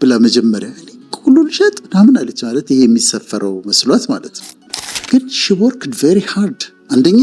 ብላ መጀመሪያ ቆሎ ልሸጥ ምናምን አለች። ማለት ይሄ የሚሰፈረው መስሏት ማለት ነው። ግን she worked very hard። አንደኛ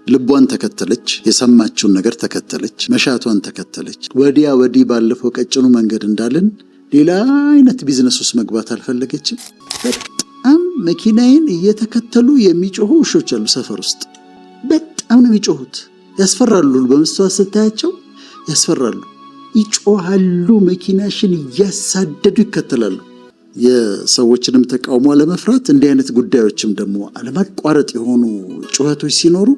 ልቧን ተከተለች፣ የሰማችውን ነገር ተከተለች፣ መሻቷን ተከተለች። ወዲያ ወዲህ ባለፈው ቀጭኑ መንገድ እንዳልን ሌላ አይነት ቢዝነስ ውስጥ መግባት አልፈለገችም። በጣም መኪናዬን እየተከተሉ የሚጮሁ ውሾች አሉ ሰፈር ውስጥ። በጣም ነው የሚጮሁት፣ ያስፈራሉ። በመስተዋት ስታያቸው ያስፈራሉ፣ ይጮሃሉ፣ መኪናሽን እያሳደዱ ይከተላሉ። የሰዎችንም ተቃውሞ ለመፍራት እንዲህ አይነት ጉዳዮችም ደግሞ አለማቋረጥ የሆኑ ጩኸቶች ሲኖሩ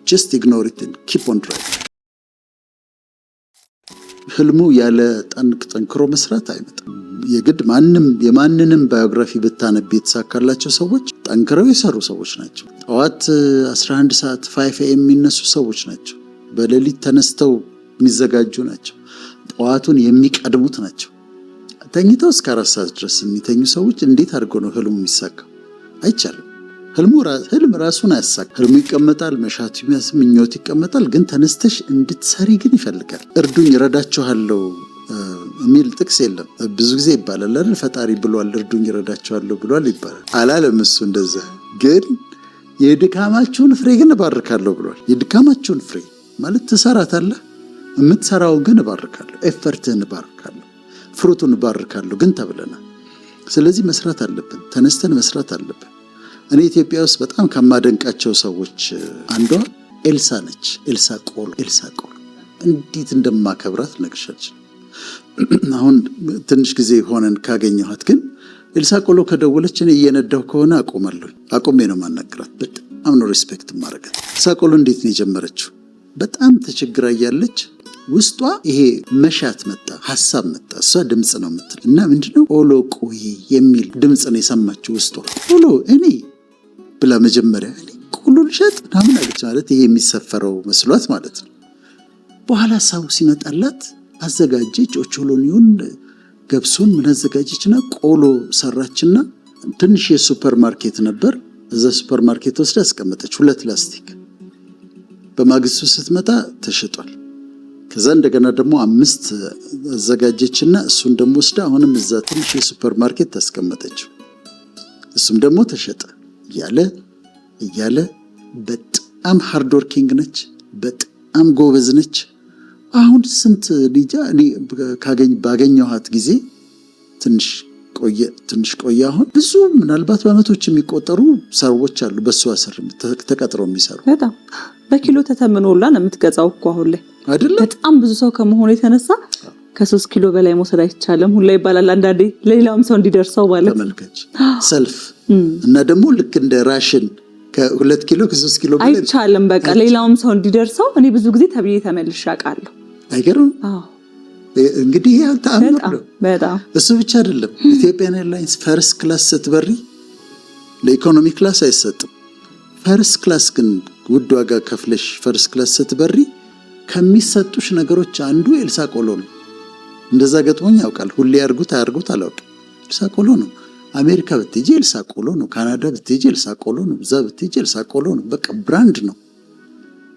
just ignore it and keep on driving። ህልሙ ያለ ጠንክሮ መስራት አይመጣም። የግድ የማንንም ባዮግራፊ ብታነብ የተሳካላቸው ሰዎች ጠንክረው የሰሩ ሰዎች ናቸው። ጠዋት 11 ሰዓት 5 AM የሚነሱ ሰዎች ናቸው። በሌሊት ተነስተው የሚዘጋጁ ናቸው። ጠዋቱን የሚቀድሙት ናቸው። ተኝተው እስከ 4 ሰዓት ድረስ የሚተኙ ሰዎች እንዴት አድርገው ነው ህልሙ የሚሳካው? አይቻልም። ህልም ራሱን አያሳካ። ህልሙ ይቀመጣል፣ መሻቱ ምኞት ይቀመጣል። ግን ተነስተሽ እንድትሰሪ ግን ይፈልጋል። እርዱኝ እረዳችኋለሁ የሚል ጥቅስ የለም። ብዙ ጊዜ ይባላል አይደል? ፈጣሪ ብሏል፣ እርዱኝ እረዳችኋለሁ ብሏል ይባላል። አላለም እሱ እንደዛ። ግን የድካማችሁን ፍሬ ግን እባርካለሁ ብሏል። የድካማችሁን ፍሬ ማለት ትሰራታለህ፣ የምትሰራው ግን እባርካለሁ፣ ኤፈርትህን እባርካለሁ፣ ፍሩቱን እባርካለሁ ግን ተብለናል። ስለዚህ መስራት አለብን፣ ተነስተን መስራት አለብን። እኔ ኢትዮጵያ ውስጥ በጣም ከማደንቃቸው ሰዎች አንዷ ኤልሳ ነች። ኤልሳ ቆሎ እንዴት እንደማከብራት ነግሻች። አሁን ትንሽ ጊዜ ሆነን ካገኘኋት ግን ኤልሳ ቆሎ ከደወለች እኔ እየነዳሁ ከሆነ አቆሜ ነው ማናገራት። በጣም ነው ሪስፔክት ማድረጋት። ኤልሳ ቆሎ እንዴት ነው የጀመረችው? በጣም ተቸግራ እያለች ውስጧ ይሄ መሻት መጣ፣ ሐሳብ መጣ። እሷ ድምጽ ነው የምትል እና ምንድነው ቆሎ ቆይ የሚል ድምጽ ነው የሰማችው ውስጧ። ቆሎ እኔ ብላ መጀመሪያ ቆሎ ልሸጥ ምናምን አለች። ማለት ይሄ የሚሰፈረው መስሏት ማለት ነው። በኋላ ሐሳቡ ሲመጣላት አዘጋጀች። ኦቾሎኒውን ገብሱን ምን አዘጋጀችና ቆሎ ሰራችና ትንሽ የሱፐር ማርኬት ነበር፣ እዛ ሱፐር ማርኬት ወስዳ አስቀመጠች፣ 2 ላስቲክ። በማግስቱ ስትመጣ ተሸጧል። ከዛ እንደገና ደግሞ 5 አዘጋጀችና እሱን ደግሞ ወስዳ አሁንም እዛ ትንሽ የሱፐር ማርኬት ታስቀመጠችው። እሱም ደግሞ ተሸጠ። እያለ በጣም ሃርድ ወርኪንግ ነች፣ በጣም ጎበዝ ነች። አሁን ስንት ልጅ ባገኘኋት ጊዜ ትንሽ ቆየ። አሁን ብዙ ምናልባት በመቶች የሚቆጠሩ ሰዎች አሉ በሷ ስር ተቀጥረው የሚሰሩ። በጣም በኪሎ ተተምኖላ ነው የምትገዛው እኮ አሁን ላይ አይደለ? በጣም ብዙ ሰው ከመሆኑ የተነሳ ከ3 ኪሎ በላይ መውሰድ አይቻልም ሁላ ይባላል። አንዳንዴ ለሌላውም ሰው እንዲደርሰው ማለት ተመልከች። ሰልፍ እና ደግሞ ልክ እንደ ራሽን ከ2 ኪሎ ከ3 ኪሎ በላይ አይቻልም። በቃ ሌላውም ሰው እንዲደርሰው እኔ ብዙ ጊዜ ተብዬ ተመልሼ አውቃለሁ። አይገርም? አዎ እንግዲህ ያ ተአምር ነው። በጣም እሱ ብቻ አይደለም። ኢትዮጵያን ኤርላይንስ ፈርስት ክላስ ስትበሪ ለኢኮኖሚ ክላስ አይሰጥም። ፈርስት ክላስ ግን ውድ ዋጋ ከፍለሽ ፈርስት ክላስ ስትበሪ ከሚሰጡሽ ነገሮች አንዱ ኤልሳ ቆሎ ነው። እንደዛ ገጥሞኝ ያውቃል። ሁሌ ያርጉት አላውቅም። ኤልሳ ቆሎ ነው። አሜሪካ ብትሄጂ ኤልሳ ቆሎ ነው። ካናዳ ብትሄጂ ኤልሳ ቆሎ ነው። እዛ ብትሄጂ ኤልሳ ቆሎ ነው። በቃ ብራንድ ነው።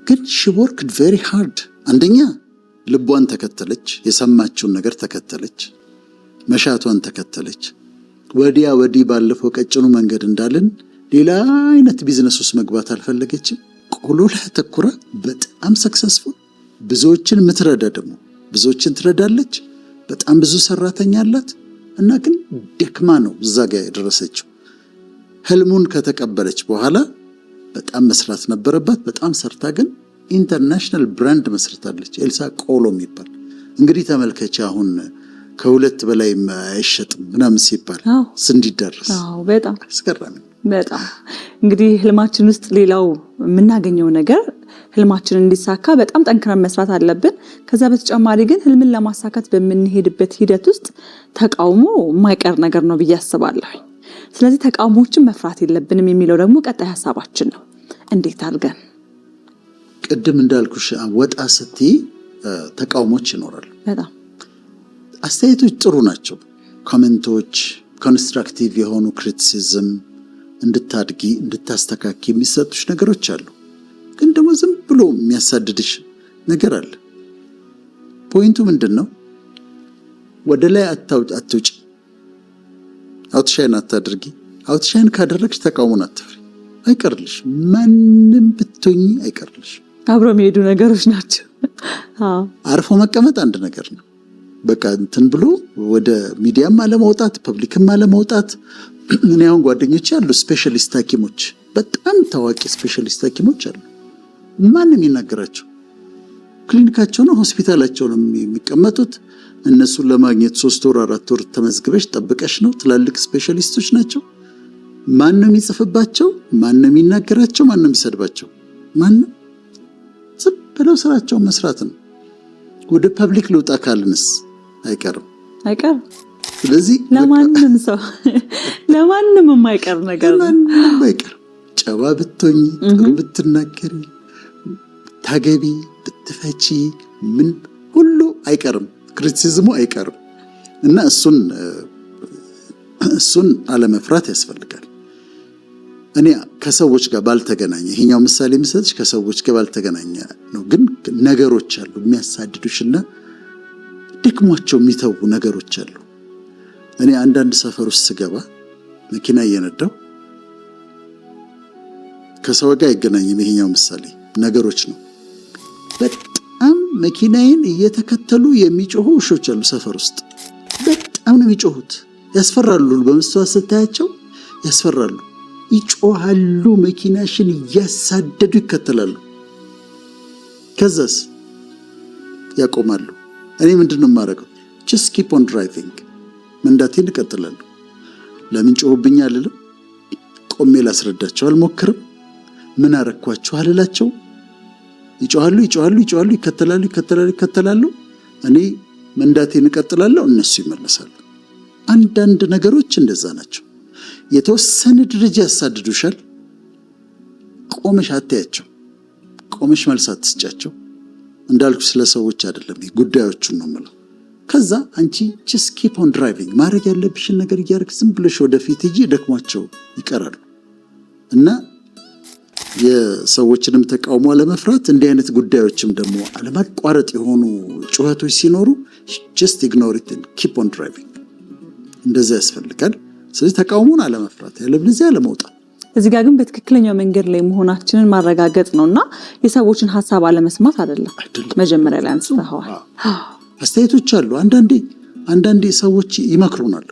ግን she worked very hard። አንደኛ ልቧን ተከተለች፣ የሰማችውን ነገር ተከተለች፣ መሻቷን ተከተለች። ወዲያ ወዲህ ባለፈው ቀጭኑ መንገድ እንዳልን ሌላ አይነት ቢዝነስ ውስጥ መግባት አልፈለገችም። ቆሎ ላይ ተኩራ በጣም ሰክሰስፉል፣ ብዙዎችን ምትረዳ ደግሞ ብዙዎችን ትረዳለች። በጣም ብዙ ሰራተኛ አላት እና ግን ደክማ ነው እዛ ጋር የደረሰችው። ህልሙን ከተቀበለች በኋላ በጣም መስራት ነበረባት። በጣም ሰርታ ግን ኢንተርናሽናል ብራንድ መስርታለች፣ ኤልሳ ቆሎ የሚባል። እንግዲህ ተመልከች አሁን ከ2 በላይ አይሸጥም ምናምን ሲባል እንዲደርስ በጣም አስገራሚ። በጣም እንግዲህ ህልማችን ውስጥ ሌላው የምናገኘው ነገር ህልማችን እንዲሳካ በጣም ጠንክረን መስራት አለብን። ከዛ በተጨማሪ ግን ህልምን ለማሳካት በምንሄድበት ሂደት ውስጥ ተቃውሞ የማይቀር ነገር ነው ብዬ አስባለሁ። ስለዚህ ተቃውሞችን መፍራት የለብንም የሚለው ደግሞ ቀጣይ ሐሳባችን ነው። እንዴት አድርገን ቅድም እንዳልኩሽ ወጣ ስትይ ተቃውሞች ይኖራሉ። በጣም አስተያየቶች ጥሩ ናቸው። ኮሜንቶች፣ ኮንስትራክቲቭ የሆኑ ክሪቲሲዝም፣ እንድታድጊ እንድታስተካኪ የሚሰጡሽ ነገሮች አሉ። ግን ደግሞ ዝም ብሎ የሚያሳድድሽ ነገር አለ። ፖይንቱ ምንድነው? ወደ ላይ አትውጭ፣ አውትሻይን አታድርጊ። አውትሻይን ካደረግሽ ተቃውሞን አትፍሪ፣ አይቀርልሽ። ማንም ብትሆኚ አይቀርልሽ። አብረው የሚሄዱ ነገሮች ናቸው። አርፎ መቀመጥ አንድ ነገር ነው። በቃ እንትን ብሎ ወደ ሚዲያም አለመውጣት፣ ፐብሊክም አለመውጣት። እኔ አሁን ጓደኞች ያሉ ስፔሻሊስት ሐኪሞች፣ በጣም ታዋቂ ስፔሻሊስት ሐኪሞች አሉ። ማንም ይናገራቸው፣ ክሊኒካቸው ነው ሆስፒታላቸው ነው የሚቀመጡት። እነሱን ለማግኘት 3 ወር 4 ወር ተመዝግበሽ ጠብቀሽ ነው። ትላልቅ ስፔሻሊስቶች ናቸው። ማንም የሚጽፍባቸው፣ ማንም የሚናገራቸው፣ ማንም የሚሰድባቸው፣ ማንም ዝም ብለው ስራቸውን መስራት ነው። ወደ ፐብሊክ ልውጣ ካልንስ አይቀርም። ስለዚህ ለማንም ሰው ለማንም የማይቀር ነገር ነው። ለማንም አይቀር። ጨዋ ብትሆኚ፣ ጥሩ ብትናገሪ፣ ታገቢ፣ ብትፈቺ፣ ምን ሁሉ አይቀርም። ክሪቲሲዝሙ አይቀርም እና እሱን አለመፍራት ያስፈልጋል። እኔ ከሰዎች ጋር ባልተገናኘ ይሄኛው ምሳሌ የምሰጥሽ ከሰዎች ጋር ባልተገናኘ ነው። ግን ነገሮች አሉ የሚያሳድዱሽና ደክሟቸው የሚተዉ ነገሮች አሉ። እኔ አንዳንድ ሰፈር ውስጥ ስገባ መኪና እየነዳው ከሰው ጋር አይገናኝም። ይሄኛው ምሳሌ ነገሮች ነው። በጣም መኪናዬን እየተከተሉ የሚጮሁ ውሾች አሉ ሰፈር ውስጥ። በጣም ነው የሚጮሁት፣ ያስፈራሉ። በመስተዋት ስታያቸው ያስፈራሉ። ይጮሃሉ፣ መኪናሽን እያሳደዱ ይከተላሉ። ከዛስ ያቆማሉ። እኔ ምንድነው የማደርገው? just keep on driving፣ መንዳቴን እቀጥላለሁ። ለምን ጮሁብኝ አልልም። ቆሜ ላስረዳቸው አልሞክርም። ምን አረኳቸው አልላቸው። ይጮሃሉ፣ ይከተላሉ። እኔ መንዳቴን እቀጥላለሁ፣ እነሱ ይመለሳሉ። አንዳንድ ነገሮች እንደዛ ናቸው። የተወሰነ ደረጃ ያሳድዱሻል። ቆመሽ አትያቸው፣ ቆመሽ መልስ አትስጫቸው። እንዳልኩ ስለ ሰዎች አይደለም፣ ጉዳዮቹን ነው የምለው። ከዛ አንቺ just keep on driving፣ ማድረግ ያለብሽን ነገር እያደረግሽ ዝም ብለሽ ወደፊት ሂጂ። ደክሟቸው ይቀራሉ። እና የሰዎችንም ተቃውሞ አለመፍራት፣ እንዲህ አይነት ጉዳዮችም ደግሞ አለማቋረጥ የሆኑ ጩኸቶች ሲኖሩ just ignore it and keep on driving። እንደዛ ያስፈልጋል። ስለዚህ ተቃውሞን አለመፍራት፣ ያለብለዚያ አለመውጣት። እዚህ ጋር ግን በትክክለኛው መንገድ ላይ መሆናችንን ማረጋገጥ ነውና የሰዎችን ሐሳብ አለመስማት አይደለም። መጀመሪያ ላይ አንስተዋል። አስተያየቶች አሉ። አንዳንዴ ሰዎች ይመክሩናል።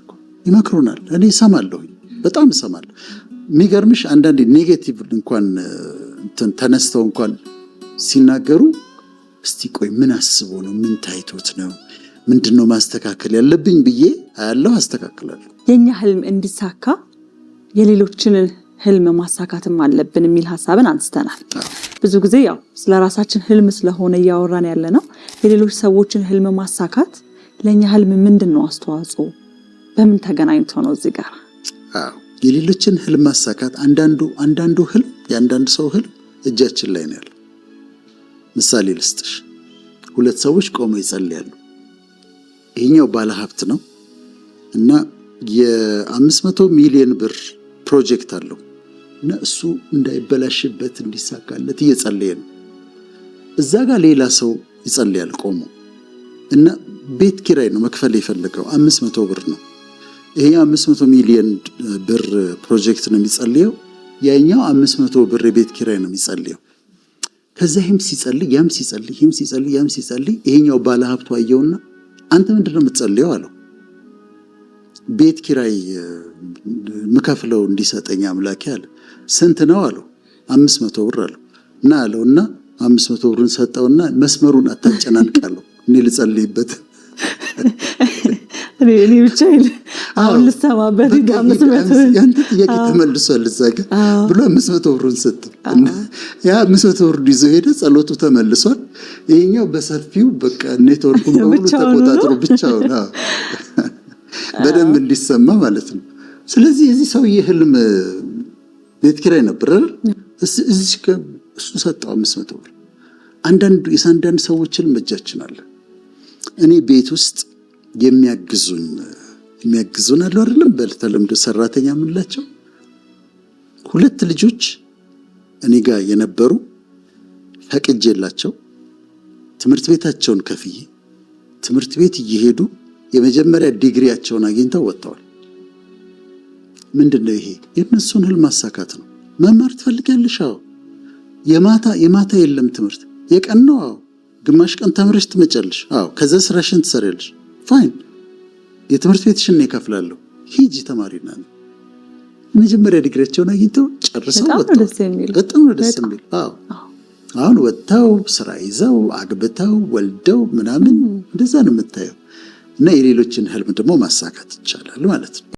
እኔ እሰማለሁ፣ በጣም እሰማለሁ። የሚገርምሽ አንዳንዴ ኔጌቲቭ እንኳን ተነስተው እንኳን ሲናገሩ እስቲ ቆይ ምን አስቦ ነው? ምን ታይቶት ነው? ምንድነው ማስተካከል ያለብኝ ብዬ አያለሁ፣ አስተካክላለሁ። የኛ ህልም እንዲሳካ የሌሎችን ህልም ማሳካትም አለብን የሚል ሐሳብን አንስተናል። ብዙ ጊዜ ያው ስለራሳችን ህልም ስለሆነ እያወራን ያለ ነው። የሌሎች ሰዎችን ህልም ማሳካት ለኛ ህልም ምንድነው አስተዋጽኦ? በምን ተገናኝቶ ነው እዚህ ጋር? የሌሎችን ህልም ማሳካት አንዳንዱ ህልም የአንዳንድ ሰው ህልም እጃችን ላይ ነው ያለው። ምሳሌ ልስጥሽ። 2 ሰዎች ቆመው ይጸልያሉ። ይሄኛው ባለ ሀብት ነው እና የ500 ሚሊዮን ብር ፕሮጀክት አለው እና እሱ እንዳይበላሽበት እንዲሳካለት እየጸለየ ነው። እዛ ጋር ሌላ ሰው ይጸልያል ቆሞ እና ቤት ኪራይ ነው መክፈል የፈለገው 500 ብር ነው። ይሄ 500 ሚሊዮን ብር ፕሮጀክት ነው የሚጸልየው። ያኛው 500 ብር የቤት ኪራይ ነው የሚጸልየው። ከዛ ይሄም ሲጸልይ ይሄኛው ባለ ሀብቱ አየውና አንተ ምንድነው የምትጸልየው አለው። ቤት ኪራይ ምከፍለው እንዲሰጠኝ አምላኬ አለ። ስንት ነው አለው። 500 ብር አለው። እና አለውና 500 ብሩን ሰጠውና መስመሩን አታጨናንቃለሁ እኔ ልጸልይበት። እኔ ብቻ አሁን ልሰማበት ያንተ ጥያቄ ተመልሷል እዛ ጋር ብሎ 500 ብሩን ሰጠው። ያ 500 ብር ይዞ ሄደ። ጸሎቱ ተመልሷል። ይሄኛው በሰፊው በቃ ኔትወርኩን በሙሉ ተቆጣጥሮ ብቻውን በደንብ እንዲሰማ ማለት ነው። ስለዚህ የዚህ ሰውዬ ህልም ቤት ኪራይ ነበር አይደል? እዚህ እሱ ሰጠው 500 ብር። አንዳንድ ሰዎች ህልም እጃችን አለ። እኔ ቤት ውስጥ የሚያግዙን አሉ አይደለም? በተለምዶ ሰራተኛ የምንላቸው 2 ልጆች እኔ ጋር የነበሩ ፈቅጄላቸው ትምህርት ቤታቸውን ከፍዬ ትምህርት ቤት እየሄዱ የመጀመሪያ ዲግሪያቸውን አግኝተው ወጥተዋል። ምንድነው ይሄ? የእነሱን ህልም ማሳካት ነው። መማር ትፈልጊያለሽ? አዎ። የማታ የለም ትምህርት፣ የቀን ነው። አዎ። ግማሽ ቀን ተምረሽ ትመጫለሽ። አዎ። ከዛ ስራሽን ትሰሪያለሽ። ፋይን። የትምህርት ቤትሽን ነው እከፍላለሁ። ሂጂ ተማሪና ነው። መጀመሪያ ዲግሪያቸውን አግኝተው ጨርሰው ወጥተው በጣም ነው ደስ የሚል። አዎ። አሁን ወጥተው ስራ ይዘው አግብተው ወልደው ምናምን እንደዛ ነው የምታየው። እና የሌሎችን ህልም ደግሞ ማሳካት ይቻላል ማለት ነው።